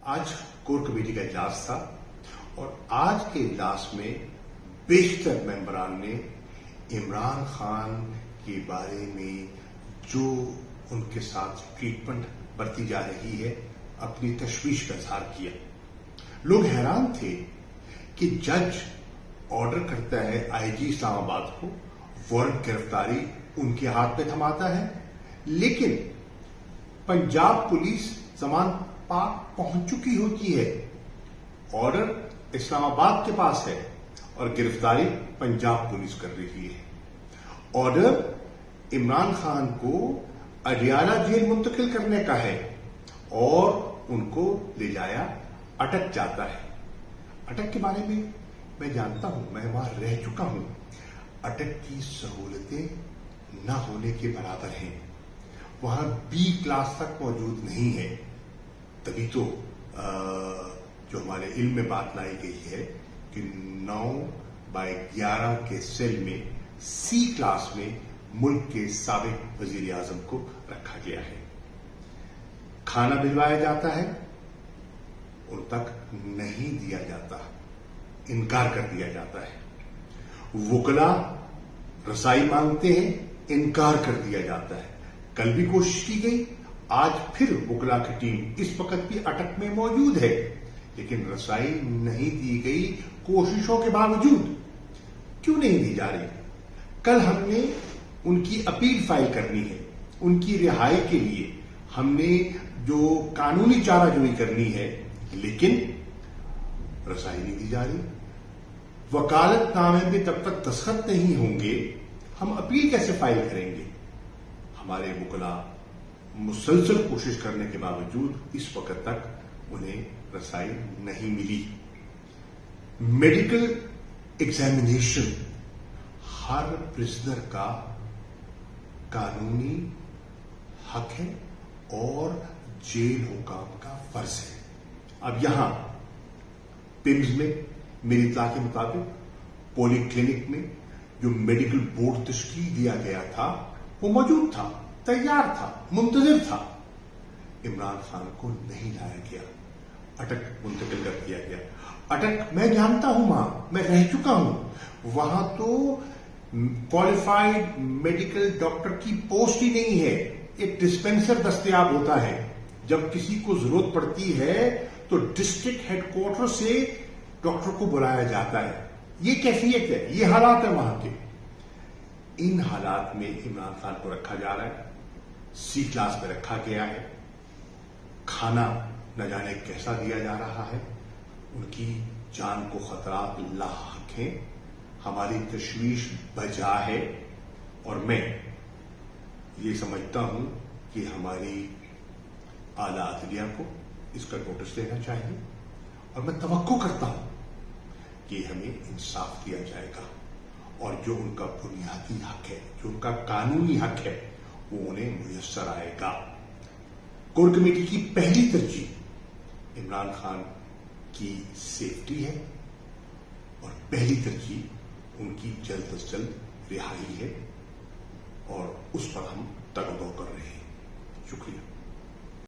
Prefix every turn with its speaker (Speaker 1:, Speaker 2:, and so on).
Speaker 1: آج core committee کا اجلاس تھا اور آج کے اجلاس میں بیشتر ممبران نے عمران خان کے بارے میں جو ان کے ساتھ ٹریٹمنٹ برتی جا رہی ہے اپنی تشویش کا اظہار کیا۔ لوگ حیران تھے کہ جج آرڈر کرتا ہے آئی جی اسلام آباد کو، وارنٹ گرفتاری ان کے ہاتھ میں تھماتا ہے، لیکن پنجاب پولیس زمان پاک پہنچ چکی ہوتی ہے، آرڈر اسلام آباد کے پاس ہے اور گرفتاری پنجاب پولیس کر رہی ہے۔ آرڈر عمران خان کو اڈیالہ جیل منتقل کرنے کا ہے اور ان کو لے جایا اٹک جاتا ہے۔ اٹک کے بارے میں جانتا ہوں، میں وہاں رہ چکا ہوں۔ اٹک کی سہولتیں نہ ہونے کے برابر ہیں، وہاں بی کلاس تک موجود نہیں ہے۔ تبھی تو جو ہمارے علم میں بات لائی گئی ہے کہ 9/11 کے سیل میں سی کلاس میں ملک کے سابق وزیر اعظم کو رکھا گیا ہے۔ کھانا بھجوایا جاتا ہے، ان تک نہیں دیا جاتا، انکار کر دیا جاتا ہے۔ وکلا رسائی مانگتے ہیں، انکار کر دیا جاتا ہے۔ کل بھی کوشش کی گئی، آج پھر وکلا کی ٹیم اس وقت بھی اٹک میں موجود ہے، لیکن رسائی نہیں دی گئی کوششوں کے باوجود۔ کیوں نہیں دی جا رہی؟ کل ہم نے ان کی اپیل فائل کرنی ہے، ان کی رہائی کے لیے ہم نے جو قانونی چارہ جوئی کرنی ہے، لیکن رسائی نہیں دی جا رہی۔ وکالت نامے میں تب تک دستخط نہیں ہوں گے، ہم اپیل کیسے فائل کریں گے؟ ہمارے وکلا مسلسل کوشش کرنے کے باوجود اس وقت تک انہیں رسائی نہیں ملی۔ میڈیکل ایگزامینیشن ہر پرزنر کا قانونی حق ہے اور جیل حکام کا فرض ہے۔ اب یہاں پمز میں میری اطلاع کے مطابق پولی کلینک میں جو میڈیکل بورڈ تشکیل دیا گیا تھا وہ موجود تھا، تیار تھا، منتظر تھا۔ عمران خان کو نہیں لایا گیا، اٹک منتقل کر دیا گیا۔ اٹک میں جانتا ہوں، وہاں میں رہ چکا ہوں، وہاں تو کوالیفائڈ میڈیکل ڈاکٹر کی پوسٹ ہی نہیں ہے، ایک ڈسپینسر دستیاب ہوتا ہے۔ جب کسی کو ضرورت پڑتی ہے تو ڈسٹرکٹ ہیڈ کوارٹر سے ڈاکٹر کو بلایا جاتا ہے۔ یہ کیفیت ہے، یہ حالات ہیں وہاں کے۔ ان حالات میں عمران خان کو رکھا جا رہا ہے، سی کلاس میں رکھا گیا ہے، کھانا نہ جانے کیسا دیا جا رہا ہے، ان کی جان کو خطرات لاحق ہیں۔ ہماری تشویش بجا ہے اور میں یہ سمجھتا ہوں کہ ہماری اعلیٰ عدلیہ کو اس کا نوٹس لینا چاہیے اور میں توقع کرتا ہوں کہ ہمیں انصاف دیا جائے گا اور جو ان کا بنیادی حق ہے، جو ان کا قانونی حق ہے، وہ انہیں میسر آئے گا۔ کور کمیٹی کی پہلی ترجیح عمران خان کی سیفٹی ہے اور پہلی ترجیح ان کی جلد از جلد رہائی ہے اور اس پر ہم تگ و دو کر رہے ہیں۔ شکریہ۔